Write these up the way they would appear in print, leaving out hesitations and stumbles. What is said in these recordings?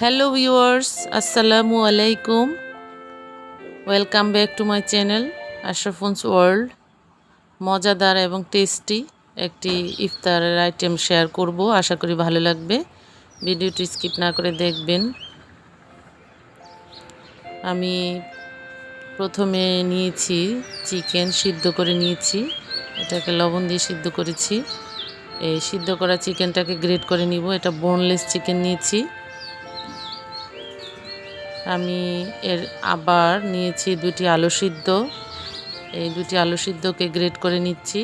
Hello viewers, আসসালামু আলাইকুম। Welcome back to my channel Ashrafun's world. মজাদার এবং টেস্টি একটি ইফতারের আইটেম শেয়ার করব, আশা করি ভালো লাগবে। ভিডিওটি স্কিপ না করে দেখবেন। আমি প্রথমে নিয়েছি চিকেন, সিদ্ধ করে নিয়েছি। এটাকে লবণ দিয়ে সিদ্ধ করেছি। এই সিদ্ধ করা চিকেনটাকে গ্রেট করে নিব। এটা বোনলেস চিকেন নিয়েছি। আমি আবার নিয়েছি দুটি আলু সিদ্ধ। এই দুটি আলু সিদ্ধকে গ্রেট করে নিচ্ছি।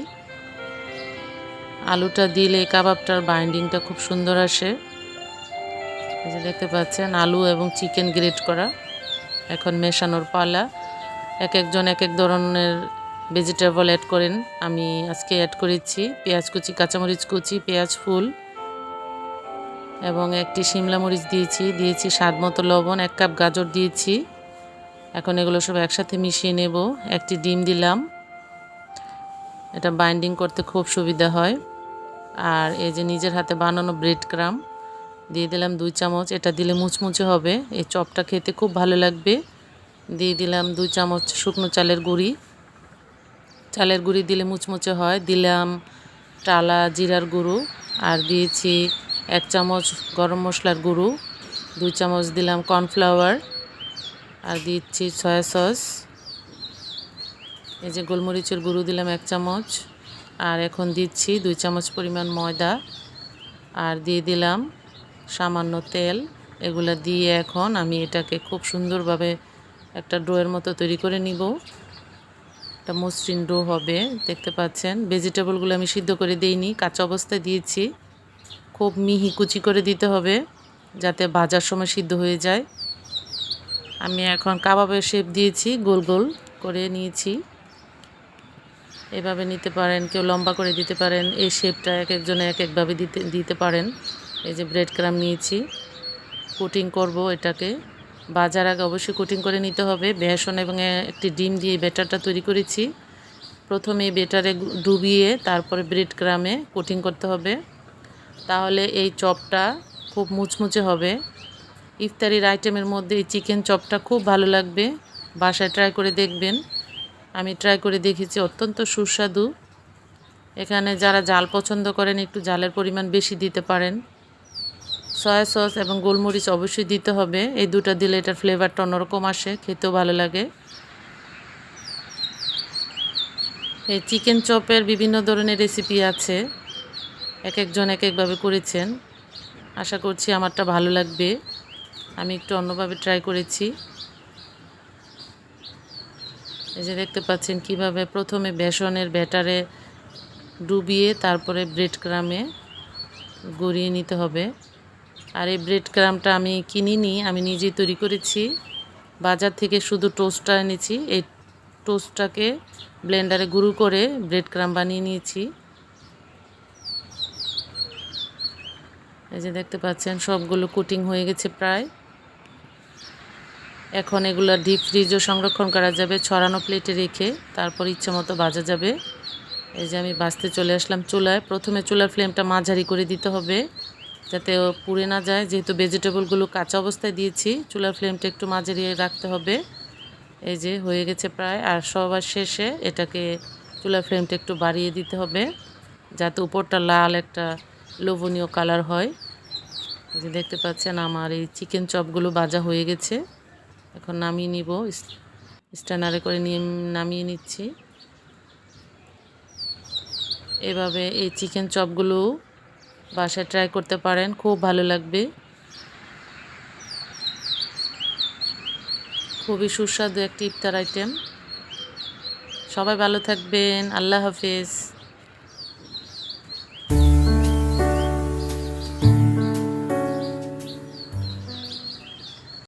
আলুটা দিলে কাবাবটার বাইন্ডিংটা খুব সুন্দর আসে। এই যে দেখতে পাচ্ছেন আলু এবং চিকেন গ্রেট করা। এখন মেশানোর পালা। এক একজন এক এক ধরনের ভেজিটেবল অ্যাড করেন। আমি আজকে অ্যাড করেছি পেঁয়াজ কুচি, কাঁচামরিচ কুচি, পেঁয়াজ ফুল এবং একটি শিমলা মরিচ দিয়েছি স্বাদ মতো লবণ, 1 কাপ গাজর দিয়েছি। এখন এগুলো সব একসাথে মিশিয়ে নেব। একটি ডিম দিলাম, এটা বাইন্ডিং করতে খুব সুবিধা হয়। আর এই যে নিজের হাতে বানানো ব্রেড ক্রাম দিয়ে দিলাম 2 চামচ। এটা দিলে মুচমুচে হবে, এই চপটা খেতে খুব ভালো লাগবে। দিয়ে দিলাম 2 চামচ শুকনো চালের গুঁড়ি। চালের গুঁড়ি দিলে মুচমুচে হয়। দিলাম টালা জিরার গুঁড়ো আর দিয়েছি 1 চামচ গরম মশলার গুঁড়ো। 2 চামচ দিলাম কর্নফ্লাওয়ার আর দিচ্ছি সয়া সস। এই যে গোলমরিচের গুঁড়ো দিলাম 1 চামচ। আর এখন দিচ্ছি 2 চামচ পরিমাণ ময়দা আর দিয়ে দিলাম সামান্য তেল। এগুলা দিয়ে এখন আমি এটাকে খুব সুন্দরভাবে একটা ডোয়ের মতো তৈরি করে নিব। একটা মসৃণ ডো হবে, দেখতে পাচ্ছেন। ভেজিটেবলগুলো আমি সিদ্ধ করে দিইনি, কাঁচা অবস্থায় দিয়েছি। খুব মিহি কুচি করে দিতে হবে যাতে ভাজার সময় সিদ্ধ হয়ে যায়। আমি এখন কাবাবের শেপ দিয়েছি, গোল গোল করে নিয়েছি। এভাবে নিতে পারেন, কেউ লম্বা করে দিতে পারেন। এই শেপটা এক একজনে এক একভাবে দিতে পারেন। এই যে ব্রেড ক্রাম নিয়েছি, কোটিং করব এটাকে। ভাজার আগে অবশ্যই কোটিং করে নিতে হবে। বেসন এবং একটি ডিম দিয়ে ব্যাটারটা তৈরি করেছি। প্রথমে ব্যাটারে ডুবিয়ে তারপরে ব্রেড ক্রামে কোটিং করতে হবে, তাহলে এই চপটা খুব মুচমুচে হবে। ইফতারির আইটেমের মধ্যে এই চিকেন চপটা খুব ভালো লাগবে। বাসায় ট্রাই করে দেখবেন। আমি ট্রাই করে দেখেছি, অত্যন্ত সুস্বাদু। এখানে যারা ঝাল পছন্দ করেন একটু ঝালের পরিমাণ বেশি দিতে পারেন। সয়া সস এবং গোলমরিচ অবশ্যই দিতে হবে। এই দুটো দিলে এটার ফ্লেভারটা অন্যরকম আসে, খেতেও ভালো লাগে। এই চিকেন চপের বিভিন্ন ধরনের রেসিপি আছে, এক একজন এক একভাবে করেছেন। আশা করছি আমারটা ভালো লাগবে। আমি একটু অন্যভাবে ট্রাই করেছি। এই যে দেখতে পাচ্ছেন কিভাবে প্রথমে বেসনের ব্যাটারে ডুবিয়ে তারপরে ব্রেড ক্রামে গড়িয়ে নিতে হবে। আর এই ব্রেড ক্রামটা আমি কিনিনি, আমি নিজেই তৈরি করেছি। বাজার থেকে শুধু টোস্টটা এনেছি। এই টোস্টটাকে ব্লেন্ডারে গুঁড়ো করে ব্রেড ক্রাম বানিয়ে নিয়েছি। এই যে দেখতে পাচ্ছেন সবগুলো কোটিং হয়ে গেছে প্রায়। এখন এগুলো ডিপ ফ্রিজও সংরক্ষণ করা যাবে, ছড়ানো প্লেটে রেখে তারপর ইচ্ছে মতো ভাজা যাবে। এই যে আমি ভাজতে চলে আসলাম চুলায়। প্রথমে চুলার ফ্লেমটা মাঝারি করে দিতে হবে যাতে পুড়ে না যায়, যেহেতু ভেজিটেবলগুলো কাঁচা অবস্থায় দিয়েছি। চুলার ফ্লেমটা একটু মাঝারি রাখতে হবে। এই যে হয়ে গেছে প্রায়। আর সবার শেষে এটাকে চুলার ফ্লেমটা একটু বাড়িয়ে দিতে হবে যাতে উপরটা লাল একটা লোভনীয় কালার হয়। এই যে দেখতে পাচ্ছেন আমার এই চিকেন চপগুলো ভাজা হয়ে গেছে। এখন নামিয়ে নিব, স্ট্যান্ডারে করে নামিয়ে নিচ্ছি। এভাবে এই চিকেন চপগুলো বাসায় ট্রাই করতে পারেন, খুব ভালো লাগবে। খুবই সুস্বাদু একটি ইফতার আইটেম। সবাই ভালো থাকবেন। আল্লাহ হাফেজ।